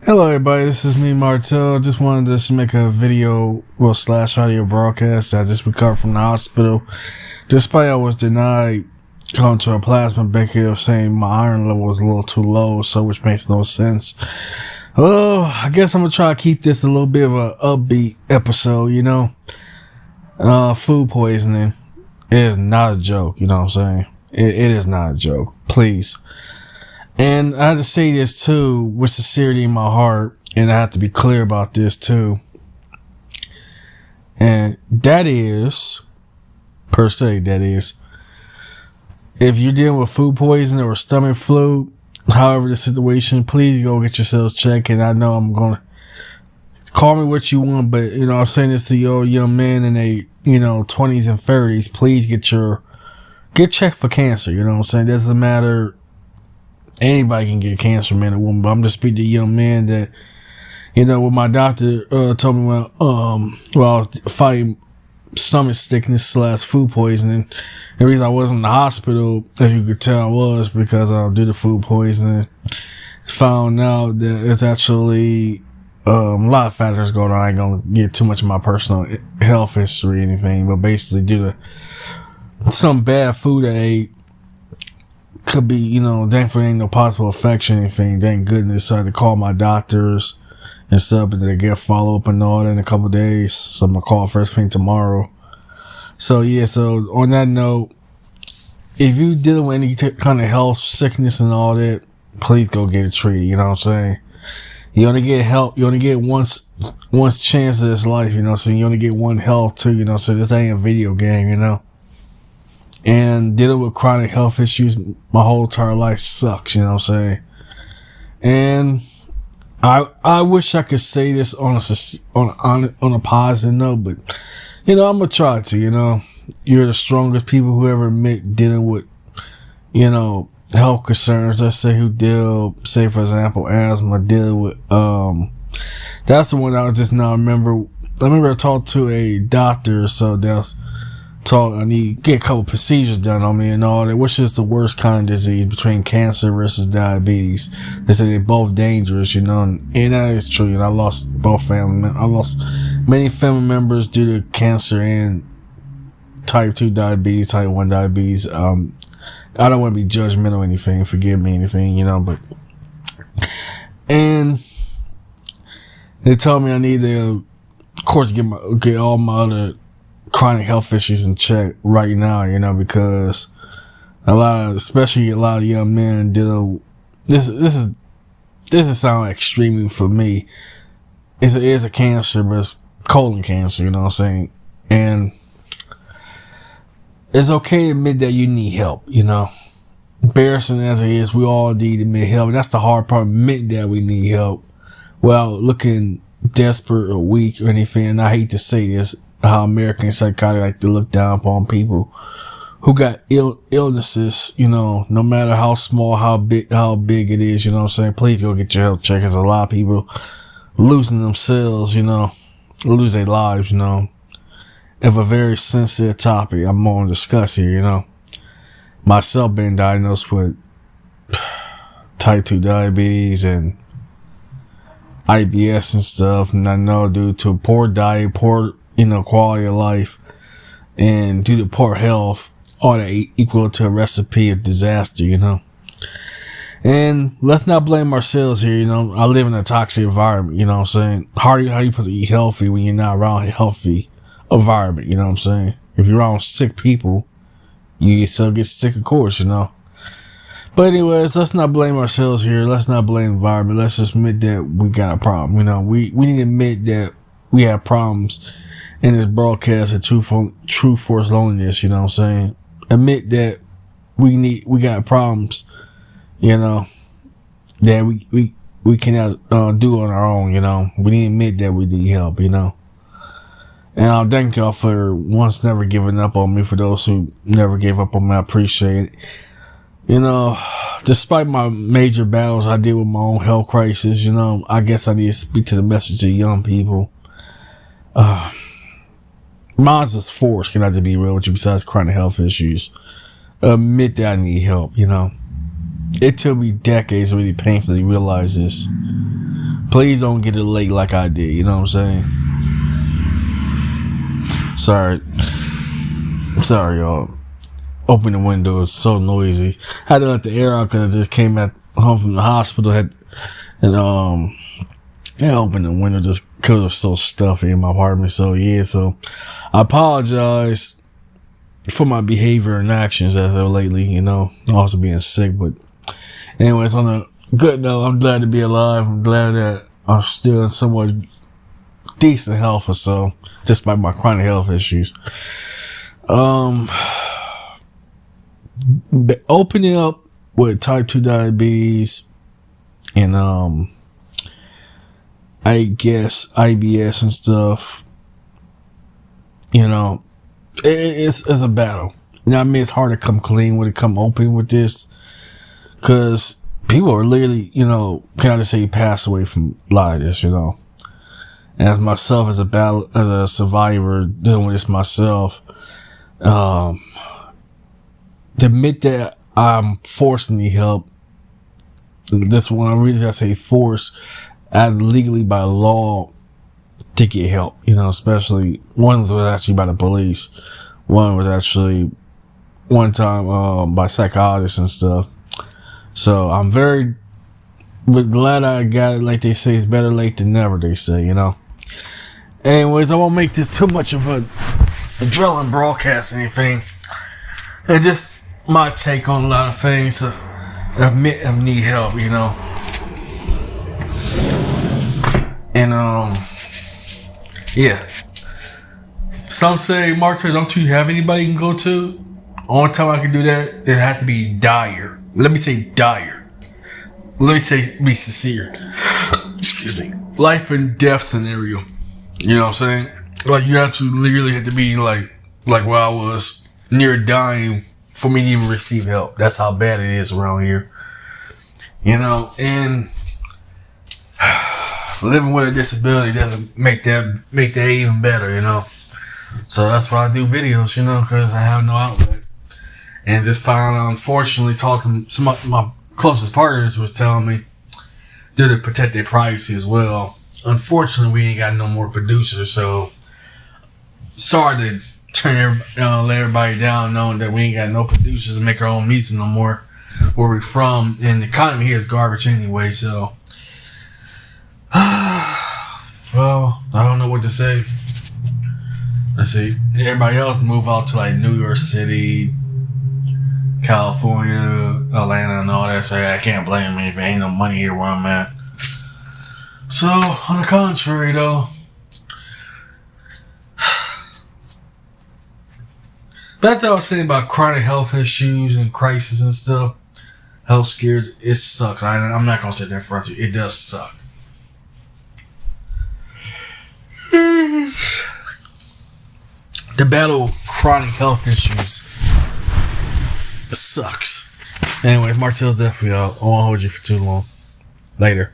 Hello everybody, this is me Martel. Just wanted to just make a video slash audio broadcast. I just recovered from the hospital. Despite I was denied going to a plasma banker saying my iron level was a little too low, so which makes no sense. Oh, I guess I'm gonna try to keep this a little bit of a upbeat episode, Food poisoning is not a joke, you know what I'm saying? It is not a joke. Please. And I had to say this too with sincerity in my heart, and I have to be clear about this too. And that is, if you're dealing with food poisoning or stomach flu, however the situation, please go get yourselves checked. And I know I'm going to call me what you want, but I'm saying this to your young men in their 20s and 30s. Please get checked for cancer. You know what I'm saying? It doesn't matter. Anybody can get cancer, man or woman. But I'm just speaking to young men that, what my doctor told me when I was fighting stomach sickness / food poisoning. The reason I was in the hospital, as you could tell, I was because due to food poisoning. Found out that it's actually a lot of factors going on. I ain't gonna get too much of my personal health history or anything, but basically due to some bad food I ate. Could be, thankfully ain't no possible infection or anything. Thank goodness. So I had to call my doctors and stuff, but they get follow up and all that in a couple of days. So I'm gonna call first thing tomorrow. So on that note, if you dealing with any kind of health sickness and all that, please go get it treated. You know what I'm saying? You only get help. You only get once chance of this life. So you only get one health too. So this ain't a video game. And dealing with chronic health issues my whole entire life sucks, you know what I'm saying? And I wish I could say this on a positive note, but I'm gonna try to, You're the strongest people who ever admit dealing with, health concerns. Let's say say for example, asthma, dealing with that's the one I was just now remember. I remember I talked to a doctor, so that's I need to get a couple procedures done on me and all that, which is the worst kind of disease between cancer versus diabetes. They say they're both dangerous, and that is true. I lost I lost many family members due to cancer and type 2 diabetes, type 1 diabetes. I don't want to be judgmental or anything, forgive me anything, but and they told me I need to, of course, get all my other chronic health issues in check right now, because especially a lot of young men dealing. This is sound extremely for me. It is a cancer, but it's colon cancer. You know what I'm saying? And it's okay to admit that you need help. Embarrassing as it is, we all need to admit help. And that's the hard part, admitting that we need help. Well, looking desperate or weak or anything. And I hate to say this. How American psychotic like to look down upon people who got illnesses, no matter how small, how big it is, you know what I'm saying? Please go get your health check. There's a lot of people losing themselves, lose their lives, of a very sensitive topic I'm going to discuss here, Myself being diagnosed with type 2 diabetes and IBS and stuff, and I know due to poor diet, poor quality of life, and due to poor health, all that equal to a recipe of disaster, And let's not blame ourselves here, I live in a toxic environment, you know what I'm saying? How are you supposed to eat healthy when you're not around a healthy environment, you know what I'm saying? If you're around sick people, you still get sick, of course, But anyways, let's not blame ourselves here. Let's not blame the environment. Let's just admit that we got a problem, We need to admit that we have problems in this broadcast of true force loneliness, you know what I'm saying? Admit that we got problems, that we cannot do on our own, We need to admit that we need help, And I'll thank y'all for once never giving up on me. For those who never gave up on me, I appreciate it. Despite my major battles I deal with my own health crisis, I guess I need to speak to the message of young people. Mine's was forced, can I just be real with you, besides chronic health issues. Admit that I need help, It took me decades to really painfully realize this. Please don't get it late like I did. You know what I'm saying? Sorry, y'all. Open the window. It's so noisy. I had to let the air out because I just came back home from the hospital. I opened the window just because it was so stuffy in my apartment. So I apologize for my behavior and actions as of lately. You know, also being sick. But anyways, on a good note, I'm glad to be alive. I'm glad that I'm still in somewhat decent health or so, despite my chronic health issues. Opening up with type 2 diabetes and I guess IBS and stuff, you know, it's a battle. You know what I mean? It's hard to come clean when it come open with this, because people are literally, you know, can I just say, pass away from a lot of this, you know. And as myself, as a survivor dealing with this myself, to admit that I'm forced to need help, this one reason I say forced, legally by law to get help, you know, especially one was actually by the police, one was actually one time by psychologists and stuff. So I'm very glad I got it. Like they say, it's better late than never, they say, you know. Anyways, I won't make this too much of a drilling broadcast or anything. It's just my take on a lot of things. Admit I need help, you know. And yeah. Some say, Mark said, don't you have anybody you can go to? Only time I can do that, it had to be dire. Let me say dire. Let me say, be sincere. Excuse me. Life and death scenario. You know what I'm saying? Like, you have to literally have to be like where I was, near dying for me to even receive help. That's how bad it is around here. You know, and living with a disability doesn't make that even better, you know. So that's why I do videos, you know, because I have no outlet. And just found out, unfortunately, talking some of my closest partners was telling me, due to protect their privacy as well, unfortunately, we ain't got no more producers. So sorry to let everybody down, knowing that we ain't got no producers to make our own music no more where we from, and the economy here is garbage anyway. So well, I don't know what to say. Let's see, everybody else move out to like New York City, California, Atlanta, and all that. So I can't blame me if there ain't no money here where I'm at. So on the contrary, though, that's what I was saying about chronic health issues and crisis and stuff. Health scares, it sucks. I'm not gonna sit there in front of you. It does suck. The battle of chronic health issues sucks. Anyway, Martell's there for y'all. I won't hold you for too long. Later.